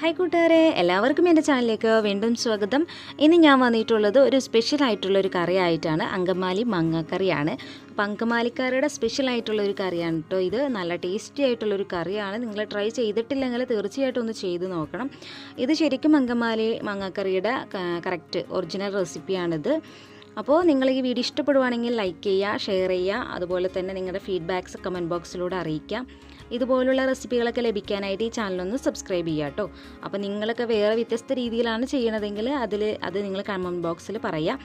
Hi കൂട്ടുകാരെ, എല്ലാവർക്കും എൻ്റെ ചാനലിലേക്ക് വീണ്ടും സ്വാഗതം. ഇന്ന് ഞാൻ വന്നിട്ടുള്ളത് ഒരു സ്പെഷ്യലായിട്ടുള്ളൊരു കറിയായിട്ടാണ്. അങ്കമാലി മങ്ങ കറിയാണ്. അപ്പോൾ അങ്കമാലിക്കാരുടെ സ്പെഷ്യലായിട്ടുള്ളൊരു കറിയാണ് കേട്ടോ ഇത്. നല്ല ടേസ്റ്റി ആയിട്ടുള്ളൊരു കറിയാണ്. നിങ്ങൾ ട്രൈ ചെയ്തിട്ടില്ലെങ്കിൽ തീർച്ചയായിട്ടും ഒന്ന് ചെയ്ത് നോക്കണം. ഇത് ശരിക്കും അങ്കമാലി മങ്ങക്കറിയുടെ കറക്റ്റ് ഒറിജിനൽ റെസിപ്പിയാണിത്. അപ്പോൾ നിങ്ങൾ ഈ വീഡിയോ ഇഷ്ടപ്പെടുവാണെങ്കിൽ ലൈക്ക് ചെയ്യുക, ഷെയർ ചെയ്യുക, അതുപോലെ തന്നെ നിങ്ങളുടെ ഫീഡ്ബാക്ക്സ് കമൻറ്റ് ബോക്സിലൂടെ അറിയിക്കാം. ഇതുപോലുള്ള റെസിപ്പികളൊക്കെ ലഭിക്കാനായിട്ട് ഈ ചാനലൊന്ന് സബ്സ്ക്രൈബ് ചെയ്യുക കേട്ടോ. അപ്പോൾ നിങ്ങളൊക്കെ വേറെ വ്യത്യസ്ത രീതിയിലാണ് ചെയ്യണതെങ്കിൽ അത് നിങ്ങൾ കമൻറ്റ് ബോക്സിൽ പറയാം.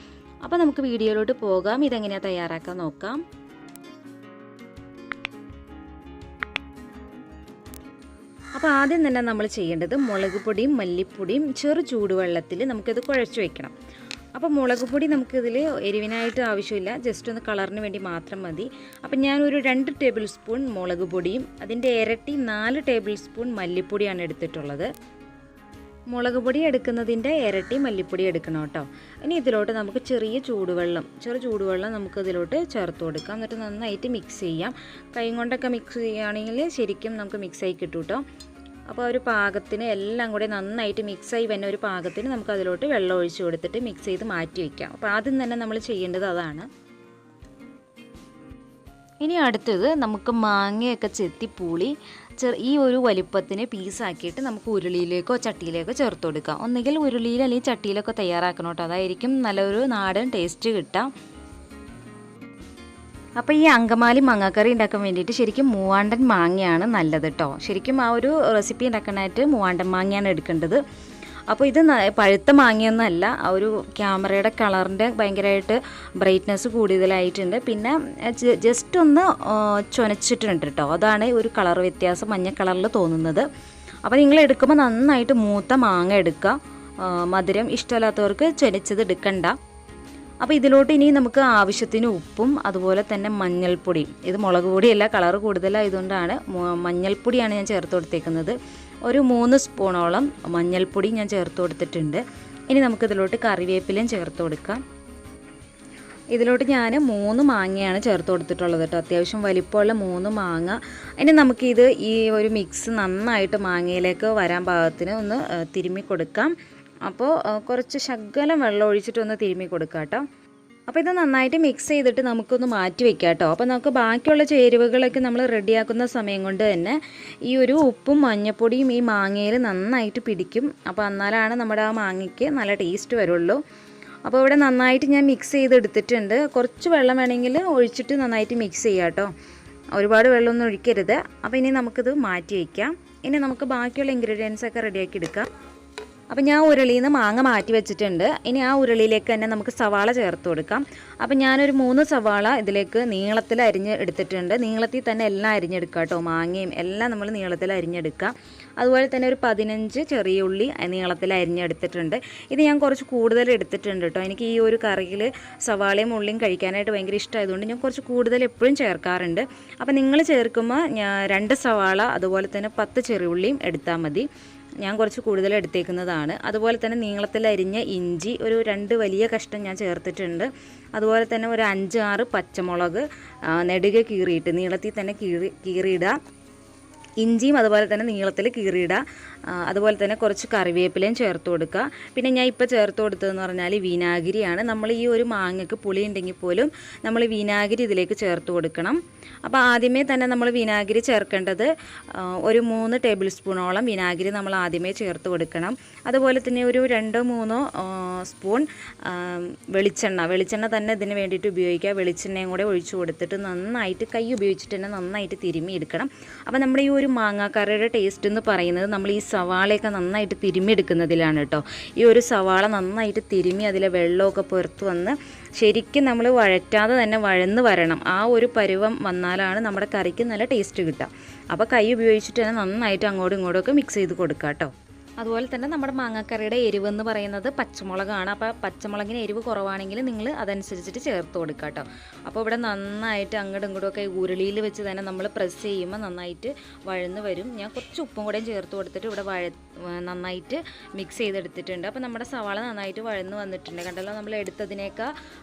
അപ്പോൾ നമുക്ക് വീഡിയോയിലോട്ട് പോകാം. ഇതെങ്ങനെയാണ് തയ്യാറാക്കാൻ നോക്കാം. അപ്പോൾ ആദ്യം തന്നെ നമ്മൾ ചെയ്യേണ്ടത് മുളക് പൊടിയും മല്ലിപ്പൊടിയും ചെറു ചൂടുവെള്ളത്തിൽ നമുക്കിത് കുഴച്ച് വയ്ക്കണം. അപ്പോൾ മുളക് പൊടി നമുക്കിതിൽ എരിവിനായിട്ട് ആവശ്യമില്ല, ജസ്റ്റ് ഒന്ന് കളറിന് വേണ്ടി മാത്രം മതി. അപ്പം ഞാനൊരു 2 ടേബിൾ സ്പൂൺ മുളക് പൊടിയും അതിൻ്റെ ഇരട്ടി 4 ടേബിൾ സ്പൂൺ മല്ലിപ്പൊടിയാണ് എടുത്തിട്ടുള്ളത്. മുളക് പൊടി എടുക്കുന്നതിൻ്റെ ഇരട്ടി മല്ലിപ്പൊടി എടുക്കണം കേട്ടോ. ഇനി ഇതിലോട്ട് നമുക്ക് ചെറു ചൂടുവെള്ളം നമുക്ക് ഇതിലോട്ട് ചേർത്ത് കൊടുക്കാം. എന്നിട്ട് നന്നായിട്ട് മിക്സ് ചെയ്യാം. കൈ കൊണ്ടൊക്കെ മിക്സ് ചെയ്യുകയാണെങ്കിൽ ശരിക്കും നമുക്ക് മിക്സായി കിട്ടും കേട്ടോ. അപ്പോൾ ഒരു പാകത്തിന് എല്ലാം കൂടി നന്നായിട്ട് മിക്സായി വരുന്ന ഒരു പാകത്തിന് നമുക്ക് അതിലോട്ട് വെള്ളം ഒഴിച്ച് കൊടുത്തിട്ട് മിക്സ് ചെയ്ത് മാറ്റി വയ്ക്കാം. അപ്പോൾ ആദ്യം തന്നെ നമ്മൾ ചെയ്യേണ്ടത് അതാണ്. ഇനി അടുത്തത് നമുക്ക് മാങ്ങയൊക്കെ ചെത്തി പൂളി ഈ ഒരു വലിപ്പത്തിന് പീസാക്കിയിട്ട് നമുക്ക് ഉരുളിയിലേക്കോ ചട്ടിയിലേക്കോ ചേർത്ത് കൊടുക്കാം. ഒന്നുകിൽ ഉരുളിയിൽ അല്ലെങ്കിൽ ചട്ടിയിലൊക്കെ തയ്യാറാക്കണം കേട്ടോ. അതായിരിക്കും നല്ലൊരു നാടൻ ടേസ്റ്റ് കിട്ടാം. അപ്പോൾ ഈ അങ്കമാലി മാങ്ങക്കറി ഉണ്ടാക്കാൻ വേണ്ടിയിട്ട് ശരിക്കും മൂവാണ്ടൻ മാങ്ങയാണ് നല്ലത് കേട്ടോ. ശരിക്കും ആ ഒരു റെസിപ്പി ഉണ്ടാക്കാനായിട്ട് മൂവാണ്ടൻ മാങ്ങയാണ് എടുക്കേണ്ടത്. അപ്പോൾ ഇത് പഴുത്ത മാങ്ങയൊന്നുമല്ല, ആ ഒരു ക്യാമറയുടെ കളറിൻ്റെ ഭയങ്കരമായിട്ട് ബ്രൈറ്റ്നസ് കൂടുതലായിട്ടുണ്ട്. പിന്നെ ജസ്റ്റ് ഒന്ന് ചുനച്ചിട്ടുണ്ട് കേട്ടോ. അതാണ് ഒരു കളർ വ്യത്യാസം മഞ്ഞ കളറിൽ തോന്നുന്നത്. അപ്പോൾ നിങ്ങൾ എടുക്കുമ്പോൾ നന്നായിട്ട് മൂത്ത മാങ്ങ എടുക്കുക. മധുരം ഇഷ്ടമില്ലാത്തവർക്ക് ചുനച്ചത് എടുക്കണ്ട. അപ്പോൾ ഇതിലോട്ട് ഇനി നമുക്ക് ആവശ്യത്തിന് ഉപ്പും അതുപോലെ തന്നെ മഞ്ഞൾപ്പൊടിയും. ഇത് മുളക് പൊടിയല്ല, കളർ കൂടുതലായതുകൊണ്ടാണ് മഞ്ഞൾപ്പൊടിയാണ് ഞാൻ ചേർത്ത് കൊടുത്തേക്കുന്നത്. ഒരു 3 സ്പൂണോളം മഞ്ഞൾപ്പൊടി ഞാൻ ചേർത്ത് കൊടുത്തിട്ടുണ്ട്. ഇനി നമുക്കിതിലോട്ട് കറിവേപ്പിലയും ചേർത്ത് കൊടുക്കാം. ഇതിലോട്ട് ഞാൻ 3 മാങ്ങയാണ് ചേർത്ത് കൊടുത്തിട്ടുള്ളത് കേട്ടോ. അത്യാവശ്യം വലിപ്പമുള്ള 3 മാങ്ങ. ഇനി നമുക്കിത് ഈ ഒരു മിക്സ് നന്നായിട്ട് മാങ്ങയിലേക്ക് വരാൻ പാകത്തിന് ഒന്ന് തിരുമ്മി കൊടുക്കാം. അപ്പോൾ കുറച്ച് ശകലം വെള്ളം ഒഴിച്ചിട്ടൊന്ന് തിരുമ്മി കൊടുക്കാം കേട്ടോ. അപ്പോൾ ഇത് നന്നായിട്ട് മിക്സ് ചെയ്തിട്ട് നമുക്കൊന്ന് മാറ്റി വയ്ക്കാം കേട്ടോ. അപ്പോൾ നമുക്ക് ബാക്കിയുള്ള ചേരുവകളൊക്കെ നമ്മൾ റെഡിയാക്കുന്ന സമയം കൊണ്ട് തന്നെ ഈ ഒരു ഉപ്പും മഞ്ഞൾപ്പൊടിയും ഈ മാങ്ങയിൽ നന്നായിട്ട് പിടിക്കും. അപ്പോൾ എന്നാലാണ് നമ്മുടെ ആ മാങ്ങയ്ക്ക് നല്ല ടേസ്റ്റ് വരുള്ളൂ. അപ്പോൾ ഇവിടെ നന്നായിട്ട് ഞാൻ മിക്സ് ചെയ്തെടുത്തിട്ടുണ്ട്. കുറച്ച് വെള്ളം വേണമെങ്കിൽ ഒഴിച്ചിട്ട് നന്നായിട്ട് മിക്സ് ചെയ്യാം കേട്ടോ. ഒരുപാട് വെള്ളമൊന്നും ഒഴിക്കരുത്. അപ്പോൾ ഇനി നമുക്കിത് മാറ്റി വയ്ക്കാം. ഇനി നമുക്ക് ബാക്കിയുള്ള ഇൻഗ്രീഡിയൻസൊക്കെ റെഡിയാക്കി എടുക്കാം. അപ്പോൾ ഞാൻ ഉരുളിയിൽ നിന്ന് മാങ്ങ മാറ്റി വെച്ചിട്ടുണ്ട്. ഇനി ആ ഉരുളിയിലേക്ക് തന്നെ നമുക്ക് സവാള ചേർത്ത് കൊടുക്കാം. അപ്പോൾ ഞാനൊരു 3 സവാള ഇതിലേക്ക് നീളത്തിൽ അരിഞ്ഞ് എടുത്തിട്ടുണ്ട്. നീളത്തിൽ തന്നെ എല്ലാം അരിഞ്ഞെടുക്കുക കേട്ടോ. മാങ്ങയും എല്ലാം നമ്മൾ നീളത്തിൽ അരിഞ്ഞെടുക്കുക. അതുപോലെ തന്നെ ഒരു 15 ചെറിയ ഉള്ളി നീളത്തിൽ അരിഞ്ഞെടുത്തിട്ടുണ്ട്. ഇത് ഞാൻ കുറച്ച് കൂടുതൽ എടുത്തിട്ടുണ്ട് കേട്ടോ. എനിക്ക് ഈ ഒരു കറിയിൽ സവാളയും ഉള്ളിയും കഴിക്കാനായിട്ട് ഭയങ്കര ഇഷ്ടമായതുകൊണ്ട് ഞാൻ കുറച്ച് കൂടുതൽ എപ്പോഴും ചേർക്കാറുണ്ട്. അപ്പോൾ നിങ്ങൾ ചേർക്കുമ്പോൾ 2 സവാള അതുപോലെ തന്നെ 10 ചെറിയ ഉള്ളിയും എടുത്താൽ മതി. ഞാൻ കുറച്ച് കൂടുതൽ എടുത്തേക്കുന്നതാണ്. അതുപോലെ തന്നെ നീളത്തിൽ അരിഞ്ഞ ഇഞ്ചി ഒരു 2 വലിയ കഷ്ണം ഞാൻ ചേർത്തിട്ടുണ്ട്. അതുപോലെ തന്നെ ഒരു 5-6 പച്ചമുളക് നെടുകെ കീറിയിട്ട് നീളത്തിൽ തന്നെ കീറിയിടുക. ഇഞ്ചിയും അതുപോലെ തന്നെ നീളത്തിൽ കീറിയിടുക. അതുപോലെ തന്നെ കുറച്ച് കറിവേപ്പിലയും ചേർത്ത് കൊടുക്കുക. പിന്നെ ഞാൻ ഇപ്പോൾ ചേർത്ത് കൊടുത്തതെന്ന് പറഞ്ഞാൽ വിനാഗിരിയാണ്. നമ്മൾ ഈ ഒരു മാങ്ങയ്ക്ക് പുളി ഉണ്ടെങ്കിൽ പോലും നമ്മൾ വിനാഗിരി ഇതിലേക്ക് ചേർത്ത് കൊടുക്കണം. അപ്പോൾ ആദ്യമേ തന്നെ നമ്മൾ വിനാഗിരി ചേർക്കേണ്ടത് ഒരു 3 ടേബിൾ സ്പൂണോളം വിനാഗിരി നമ്മൾ ആദ്യമേ ചേർത്ത് കൊടുക്കണം. അതുപോലെ തന്നെ ഒരു 2-3 സ്പൂൺ വെളിച്ചെണ്ണ തന്നെ ഇതിന് വേണ്ടിയിട്ട് ഉപയോഗിക്കുക. വെളിച്ചെണ്ണയും കൂടെ ഒഴിച്ച് കൊടുത്തിട്ട് നന്നായിട്ട് കൈ ഉപയോഗിച്ചിട്ട് തന്നെ നന്നായിട്ട് തിരുമ്മി എടുക്കണം. അപ്പോൾ നമ്മുടെ ഈ ഒരു മാങ്ങാക്കറിയുടെ ടേസ്റ്റ് എന്ന് പറയുന്നത് നമ്മൾ ഈ സവാളയൊക്കെ നന്നായിട്ട് തിരുമ്മിയെടുക്കുന്നതിലാണ് കേട്ടോ. ഈ ഒരു സവാള നന്നായിട്ട് തിരുമ്മി അതിലെ വെള്ളമൊക്കെ പുറത്ത് വന്ന് ശരിക്കും നമ്മൾ വഴറ്റാതെ തന്നെ വഴന്ന് വരണം. ആ ഒരു പരുവം വന്നാലാണ് നമ്മുടെ കറിക്ക് നല്ല ടേസ്റ്റ് കിട്ടുക. അപ്പോൾ കൈ ഉപയോഗിച്ചിട്ട് തന്നെ നന്നായിട്ട് അങ്ങോട്ടും ഇങ്ങോട്ടുമൊക്കെ മിക്സ് ചെയ്ത് കൊടുക്കുക കേട്ടോ. അതുപോലെ തന്നെ നമ്മുടെ മാങ്ങാക്കറിയുടെ എരിവെന്ന് പറയുന്നത് പച്ചമുളകാണ്. അപ്പോൾ പച്ചമുളകിന് എരിവ് കുറവാണെങ്കിൽ നിങ്ങൾ അതനുസരിച്ചിട്ട് ചേർത്ത് കൊടുക്കുക കേട്ടോ. അപ്പോൾ ഇവിടെ നന്നായിട്ട് അങ്ങോട്ടും ഇങ്ങോട്ടുമൊക്കെ ഉരുളിയിൽ വെച്ച് തന്നെ നമ്മൾ പ്രസ് ചെയ്യുമ്പോൾ നന്നായിട്ട് വഴന്ന് വരും. ഞാൻ കുറച്ച് ഉപ്പും കൂടെയും ചേർത്ത് കൊടുത്തിട്ട് ഇവിടെ നന്നായിട്ട് മിക്സ് ചെയ്തെടുത്തിട്ടുണ്ട്. അപ്പോൾ നമ്മുടെ സവാള നന്നായിട്ട് വഴന്ന് വന്നിട്ടുണ്ട്. കണ്ടല്ലോ, നമ്മൾ എടുത്തതിനേക്കാൾ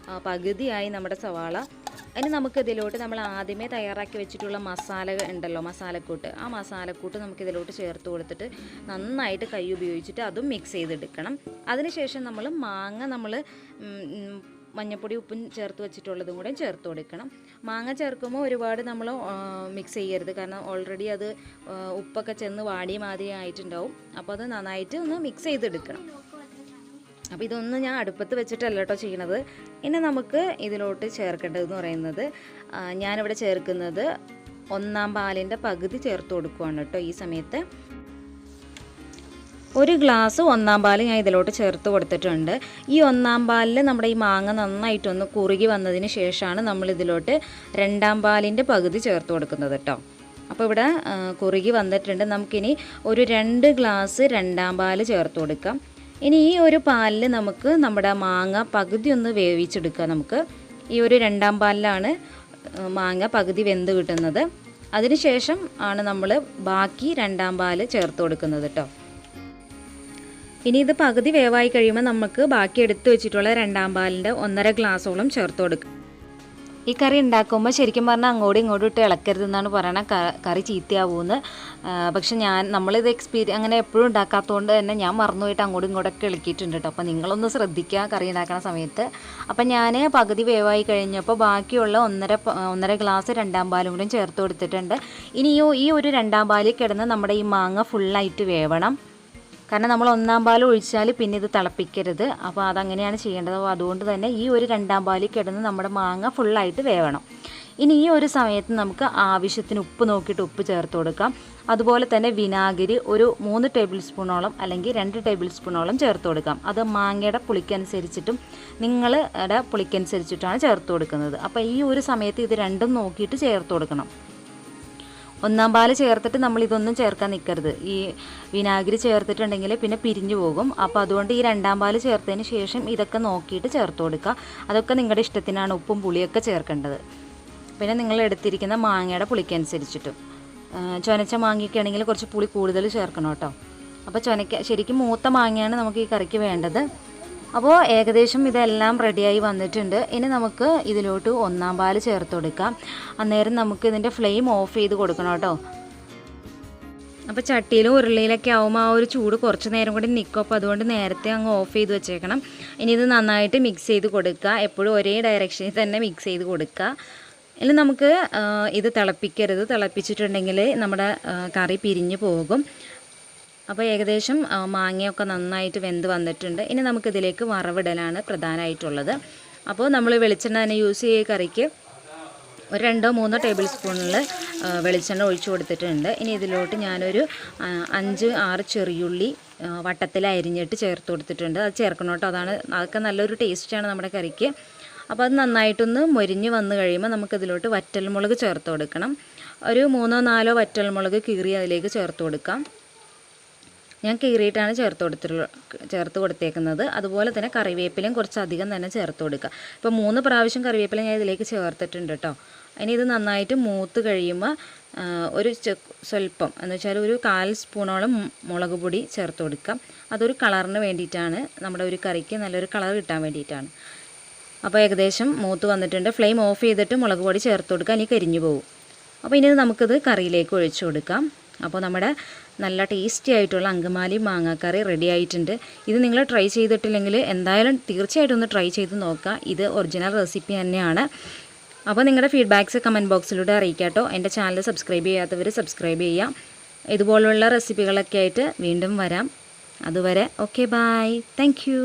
പകുതിയായി നമ്മുടെ സവാള. ഇനി നമുക്കിതിലോട്ട് നമ്മൾ ആദ്യമേ തയ്യാറാക്കി വെച്ചിട്ടുള്ള മസാല ഉണ്ടല്ലോ, മസാലക്കൂട്ട്, ആ മസാലക്കൂട്ട് നമുക്കിതിലോട്ട് ചേർത്ത് കൊടുത്തിട്ട് നന്നായിട്ട് കൈ കൈ ഉപയോഗിച്ചിട്ട് അതും മിക്സ് ചെയ്തെടുക്കണം. അതിനുശേഷം നമ്മൾ മാങ്ങ മഞ്ഞൾപ്പൊടി ഉപ്പും ചേർത്ത് വെച്ചിട്ടുള്ളതും കൂടെ ചേർത്ത് കൊടുക്കണം. മാങ്ങ ചേർക്കുമ്പോൾ ഒരുപാട് നമ്മൾ മിക്സ് ചെയ്യരുത്, കാരണം ഓൾറെഡി അത് ഉപ്പൊക്കെ ചെന്ന് വാടിയ മാതിരി ആയിട്ടുണ്ടാവും. അപ്പോൾ അത് നന്നായിട്ട് ഒന്ന് മിക്സ് ചെയ്തെടുക്കണം. അപ്പോൾ ഇതൊന്നും ഞാൻ അടുപ്പത്ത് വെച്ചിട്ടല്ല കേട്ടോ ചെയ്യണത്. ഇനി നമുക്ക് ഇതിലോട്ട് ചേർക്കേണ്ടതെന്ന് പറയുന്നത്, ഞാനിവിടെ ചേർക്കുന്നത് 1 പാലിൻ്റെ പകുതി ചേർത്ത് കൊടുക്കുകയാണ് കേട്ടോ. ഈ സമയത്ത് 1 ഗ്ലാസ് 1 പാൽ ഞാൻ ഇതിലോട്ട് ചേർത്ത് കൊടുത്തിട്ടുണ്ട്. ഈ 1 പാലിൽ നമ്മുടെ ഈ മാങ്ങ നന്നായിട്ടൊന്ന് കുറുകി വന്നതിന് ശേഷമാണ് നമ്മൾ ഇതിലോട്ട് 2 പാലിൻ്റെ പകുതി ചേർത്ത് കൊടുക്കുന്നത് കേട്ടോ. അപ്പോൾ ഇവിടെ കുറുകി വന്നിട്ടുണ്ട്. നമുക്കിനി ഒരു 2 ഗ്ലാസ് 2 പാൽ ചേർത്ത് കൊടുക്കാം. ഇനി ഈ ഒരു പാലിൽ നമുക്ക് നമ്മുടെ മാങ്ങ പകുതി ഒന്ന് വേവിച്ചെടുക്കാം. നമുക്ക് ഈ ഒരു 2 പാലിലാണ് മാങ്ങ പകുതി വെന്ത് കിട്ടുന്നത്. അതിനുശേഷം ആണ് നമ്മൾ ബാക്കി 2 പാൽ ചേർത്ത് കൊടുക്കുന്നത് കേട്ടോ. ഇനി ഇത് പകുതി വേവായി കഴിയുമ്പോൾ നമുക്ക് ബാക്കി എടുത്ത് വെച്ചിട്ടുള്ള 2 പാലിൻ്റെ 1.5 ഗ്ലാസോളം ചേർത്ത് കൊടുക്കും. ഈ കറി ഉണ്ടാക്കുമ്പോൾ ശരിക്കും പറഞ്ഞാൽ അങ്ങോട്ടും ഇങ്ങോട്ടും ഇട്ട് ഇളക്കരുതെന്നാണ് പറയണത്, കറി ചീത്തയാവുമെന്ന്. പക്ഷെ നമ്മളിത് അങ്ങനെ എപ്പോഴും ഉണ്ടാക്കാത്തതുകൊണ്ട് തന്നെ ഞാൻ മറന്നുപോയിട്ട് അങ്ങോട്ടും ഇങ്ങോട്ടൊക്കെ ഇളക്കിയിട്ടുണ്ട് കേട്ടോ. അപ്പോൾ നിങ്ങളൊന്ന് ശ്രദ്ധിക്കുക കറി ഉണ്ടാക്കുന്ന സമയത്ത്. അപ്പം ഞാൻ പകുതി വേവായി കഴിഞ്ഞപ്പോൾ ബാക്കിയുള്ള 1.5 ഗ്ലാസ് 2 പാലും കൂടി ചേർത്ത് കൊടുത്തിട്ടുണ്ട്. ഇനി ഈ ഒരു 2 പാലിൽ കിടന്ന് നമ്മുടെ ഈ മാങ്ങ ഫുള്ളായിട്ട് വേവണം. കാരണം നമ്മൾ 1 പാൽ ഒഴിച്ചാൽ പിന്നെ ഇത് തിളപ്പിക്കരുത്. അപ്പോൾ അതങ്ങനെയാണ് ചെയ്യേണ്ടത്. അപ്പോൾ അതുകൊണ്ട് തന്നെ ഈ ഒരു 2 പാലിൽ കിടന്ന് നമ്മുടെ മാങ്ങ ഫുള്ളായിട്ട് വേവണം. ഇനി ഈ ഒരു സമയത്ത് നമുക്ക് ആവശ്യത്തിന് ഉപ്പ് നോക്കിയിട്ട് ഉപ്പ് ചേർത്ത് കൊടുക്കാം. അതുപോലെ തന്നെ വിനാഗിരി ഒരു 3 ടേബിൾ സ്പൂണോളം അല്ലെങ്കിൽ 2 ടേബിൾ സ്പൂണോളം ചേർത്ത് കൊടുക്കാം. അത് മാങ്ങയുടെ പുളിക്കനുസരിച്ചിട്ടും നിങ്ങളുടെ പുളിക്കനുസരിച്ചിട്ടാണ് ചേർത്ത് കൊടുക്കുന്നത്. അപ്പോൾ ഈ ഒരു സമയത്ത് ഇത് രണ്ടും നോക്കിയിട്ട് ചേർത്ത് കൊടുക്കണം. 1 പാൽ ചേർത്തിട്ട് നമ്മൾ ഇതൊന്നും ചേർക്കാൻ നിൽക്കരുത്. ഈ വിനാഗിരി ചേർത്തിട്ടുണ്ടെങ്കിൽ പിന്നെ പിരിഞ്ഞു പോകും. അപ്പോൾ അതുകൊണ്ട് ഈ 2 പാൽ ചേർത്തതിന് ശേഷം ഇതൊക്കെ നോക്കിയിട്ട് ചേർത്ത് കൊടുക്കുക. അതൊക്കെ നിങ്ങളുടെ ഇഷ്ടത്തിനാണ് ഉപ്പും പുളിയൊക്കെ ചേർക്കേണ്ടത്. പിന്നെ നിങ്ങൾ എടുത്തിരിക്കുന്ന മാങ്ങയുടെ പുളിക്കനുസരിച്ചിട്ടും. ചുനച്ച മാങ്ങയൊക്കെ ആണെങ്കിൽ കുറച്ച് പുളി കൂടുതൽ ചേർക്കണം കേട്ടോ. അപ്പോൾ ശരിക്കും മൂത്ത മാങ്ങയാണ് നമുക്ക് ഈ കറിക്ക് വേണ്ടത്. അപ്പോൾ ഏകദേശം ഇതെല്ലാം റെഡിയായി വന്നിട്ടുണ്ട്. ഇനി നമുക്ക് ഇതിലോട്ട് 1 പാൽ ചേർത്ത് കൊടുക്കാം. അന്നേരം നമുക്ക് ഇതിൻ്റെ ഫ്ലെയിം ഓഫ് ചെയ്ത് കൊടുക്കണം കേട്ടോ. അപ്പോൾ ചട്ടിയിലും ഉരുളിയിലൊക്കെ ആവുമ്പോൾ ആ ഒരു ചൂട് കുറച്ച് നേരം കൂടി നിൽക്കും. അപ്പോൾ അതുകൊണ്ട് നേരത്തെ അങ്ങ് ഓഫ് ചെയ്ത് വെച്ചേക്കണം. ഇനി ഇത് നന്നായിട്ട് മിക്സ് ചെയ്ത് കൊടുക്കുക. എപ്പോഴും ഒരേ ഡയറക്ഷനിൽ തന്നെ മിക്സ് ചെയ്ത് കൊടുക്കുക. ഇനി നമുക്ക് ഇത് തിളപ്പിക്കരുത്. തിളപ്പിച്ചിട്ടുണ്ടെങ്കിൽ നമ്മുടെ കറി പിരിഞ്ഞു പോകും. അപ്പോൾ ഏകദേശം മാങ്ങയൊക്കെ നന്നായിട്ട് വെന്ത് വന്നിട്ടുണ്ട്. ഇനി നമുക്കിതിലേക്ക് വറവിടലാണ് പ്രധാനമായിട്ടുള്ളത്. അപ്പോൾ നമ്മൾ വെളിച്ചെണ്ണ തന്നെ യൂസ് ചെയ്യുക. കറിക്ക് ഒരു 2-3 ടേബിൾ സ്പൂണിൽ വെളിച്ചെണ്ണ ഒഴിച്ചു കൊടുത്തിട്ടുണ്ട്. ഇനി ഇതിലോട്ട് ഞാനൊരു 5-6 ചെറിയുള്ളി വട്ടത്തിൽ അരിഞ്ഞിട്ട് ചേർത്ത് കൊടുത്തിട്ടുണ്ട്. അത് ചേർക്കണം കേട്ടോ. അതൊക്കെ നല്ലൊരു ടേസ്റ്റാണ് നമ്മുടെ കറിക്ക്. അപ്പോൾ അത് നന്നായിട്ടൊന്ന് മൊരിഞ്ഞ് വന്ന് കഴിയുമ്പോൾ നമുക്കിതിലോട്ട് വറ്റൽമുളക് ചേർത്ത് കൊടുക്കണം. ഒരു 3-4 വറ്റൽമുളക് കീറി അതിലേക്ക് ചേർത്ത് കൊടുക്കാം. ഞാൻ കീറിയിട്ടാണ് ചേർത്ത് കൊടുത്തേക്കുന്നത്. അതുപോലെ തന്നെ കറിവേപ്പിലയും കുറച്ചധികം തന്നെ ചേർത്ത് കൊടുക്കുക. ഇപ്പോൾ 3 പ്രാവശ്യം കറിവേപ്പില ഞാൻ ഇതിലേക്ക് ചേർത്തിട്ടുണ്ട് കേട്ടോ. ഇനി ഇത് നന്നായിട്ട് മൂത്ത് കഴിയുമ്പോൾ ഒരു സ്വല്പം എന്ന് വെച്ചാൽ ഒരു 1/4 സ്പൂണോളം മുളക് പൊടി ചേർത്ത് കൊടുക്കാം. അതൊരു കളറിന് വേണ്ടിയിട്ടാണ്, നമ്മുടെ ഒരു കറിക്ക് നല്ലൊരു കളർ കിട്ടാൻ വേണ്ടിയിട്ടാണ്. അപ്പോൾ ഏകദേശം മൂത്ത് വന്നിട്ടുണ്ട്. ഫ്ലെയിം ഓഫ് ചെയ്തിട്ട് മുളക് പൊടി ചേർത്ത് കൊടുക്കുക, ഇനി കരിഞ്ഞു പോകും. അപ്പോൾ ഇനി നമുക്കിത് കറിയിലേക്ക് ഒഴിച്ചു കൊടുക്കാം. അപ്പോൾ നമ്മുടെ നല്ല ടേസ്റ്റി ആയിട്ടുള്ള അങ്കമാലി മാങ്ങാക്കറി റെഡി ആയിട്ടുണ്ട്. ഇത് നിങ്ങൾ ട്രൈ ചെയ്തിട്ടില്ലെങ്കിൽ എന്തായാലും തീർച്ചയായിട്ടും ഒന്ന് ട്രൈ ചെയ്ത് നോക്കുക. ഇത് ഒറിജിനൽ റെസിപ്പി തന്നെയാണ്. അപ്പോൾ നിങ്ങളുടെ ഫീഡ്ബാക്ക്സ് കമൻറ്റ് ബോക്സിലൂടെ അറിയിക്കാം കേട്ടോ. എൻ്റെ ചാനൽ സബ്സ്ക്രൈബ് ചെയ്യാത്തവർ സബ്സ്ക്രൈബ് ചെയ്യാം. ഇതുപോലുള്ള റെസിപ്പികളൊക്കെ ആയിട്ട് വീണ്ടും വരാം. അതുവരെ ഓക്കെ, ബൈ, താങ്ക് യു.